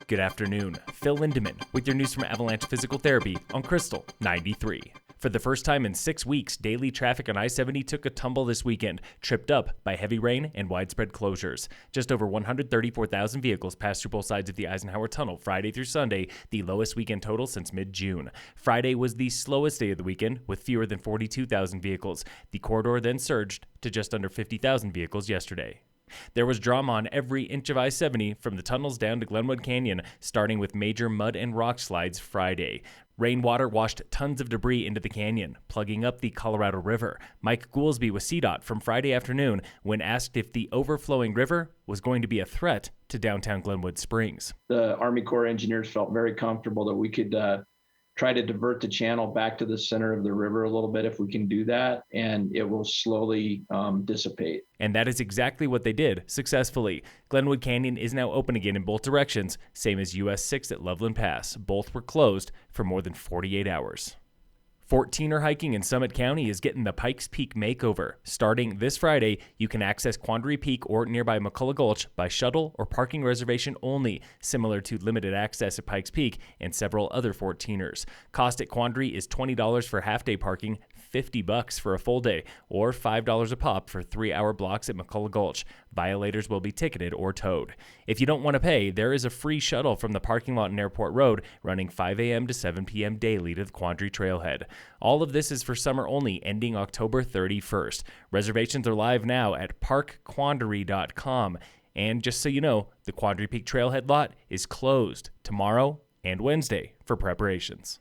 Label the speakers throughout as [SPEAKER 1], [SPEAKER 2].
[SPEAKER 1] Good afternoon. Phil Lindemann with your news from Avalanche Physical Therapy on Krystal 93. For the first time in 6 weeks, daily traffic on I-70 took a tumble this weekend, tripped up by heavy rain and widespread closures. Just over 134,000 vehicles passed through both sides of the Eisenhower Tunnel Friday through Sunday, the lowest weekend total since mid-June. Friday was the slowest day of the weekend, with fewer than 42,000 vehicles. The corridor then surged to just under 50,000 vehicles yesterday. There was drama on every inch of I-70 from the tunnels down to Glenwood Canyon, starting with major mud and rock slides Friday. Rainwater washed tons of debris into the canyon, plugging up the Colorado River. Mike Goolsby with CDOT from Friday afternoon when asked if the overflowing river was going to be a threat to downtown Glenwood Springs.
[SPEAKER 2] The Army Corps engineers felt very comfortable that we could try to divert the channel back to the center of the river a little bit if we can do that, and it will slowly dissipate.
[SPEAKER 1] And that is exactly what they did, successfully. Glenwood Canyon is now open again in both directions, same as US 6 at Loveland Pass. Both were closed for more than 48 hours. 14er hiking in Summit County is getting the Pikes Peak makeover. Starting this Friday, you can access Quandary Peak or nearby McCullough Gulch by shuttle or parking reservation only, similar to limited access at Pikes Peak and several other 14ers. Cost at Quandary is $20 for half-day parking, $50 for a full day, or $5 a pop for 3-hour blocks at McCullough Gulch. Violators will be ticketed or towed. If you don't want to pay, there is a free shuttle from the parking lot in Airport Road running 5 a.m. to 7 p.m. daily to the Quandary Trailhead. All of this is for summer only, ending October 31st. Reservations are live now at parkquandary.com. And just so you know, the Quandary Peak Trailhead lot is closed tomorrow and Wednesday for preparations.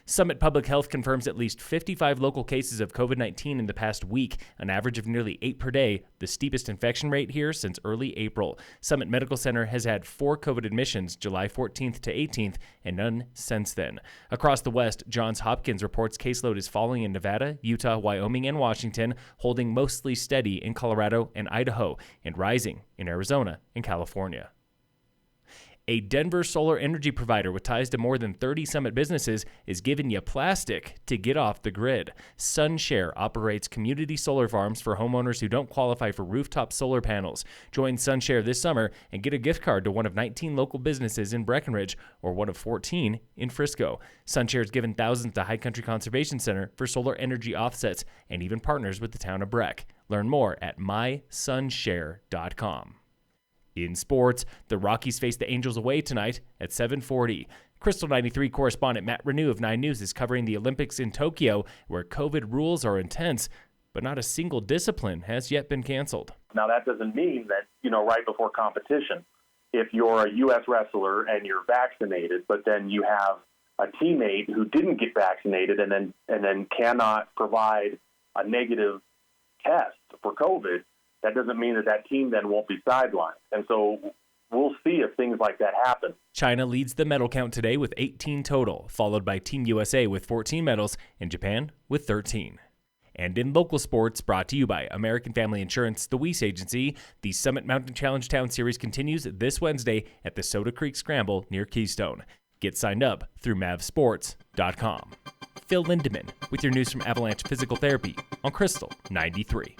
[SPEAKER 1] Summit Public Health confirms at least 55 local cases of COVID-19 in the past week, an average of nearly 8 per day, the steepest infection rate here since early April. Summit Medical Center has had 4 COVID admissions July 14th to 18th and none since then. Across the West, Johns Hopkins reports caseload is falling in Nevada, Utah, Wyoming, and Washington, holding mostly steady in Colorado and Idaho, and rising in Arizona and California. A Denver solar energy provider with ties to more than 30 Summit businesses is giving you plastic to get off the grid. SunShare operates community solar farms for homeowners who don't qualify for rooftop solar panels. Join SunShare this summer and get a gift card to one of 19 local businesses in Breckenridge or one of 14 in Frisco. SunShare has given thousands to High Country Conservation Center for solar energy offsets and even partners with the town of Breck. Learn more at mysunshare.com. In sports, the Rockies face the Angels away tonight at 7:40. Krystal 93 correspondent Matt Renoux of 9 News is covering the Olympics in Tokyo, where COVID rules are intense, but not a single discipline has yet been canceled.
[SPEAKER 3] Now, that doesn't mean that, right before competition, if you're a U.S. wrestler and you're vaccinated, but then you have a teammate who didn't get vaccinated and then cannot provide a negative test for COVID, that doesn't mean that team then won't be sidelined. And so we'll see if things like that happen.
[SPEAKER 1] China leads the medal count today with 18 total, followed by Team USA with 14 medals and Japan with 13. And in local sports, brought to you by American Family Insurance, the Weiss Agency, the Summit Mountain Challenge Town Series continues this Wednesday at the Soda Creek Scramble near Keystone. Get signed up through mavsports.com. Phil Lindemann with your news from Avalanche Physical Therapy on Krystal 93.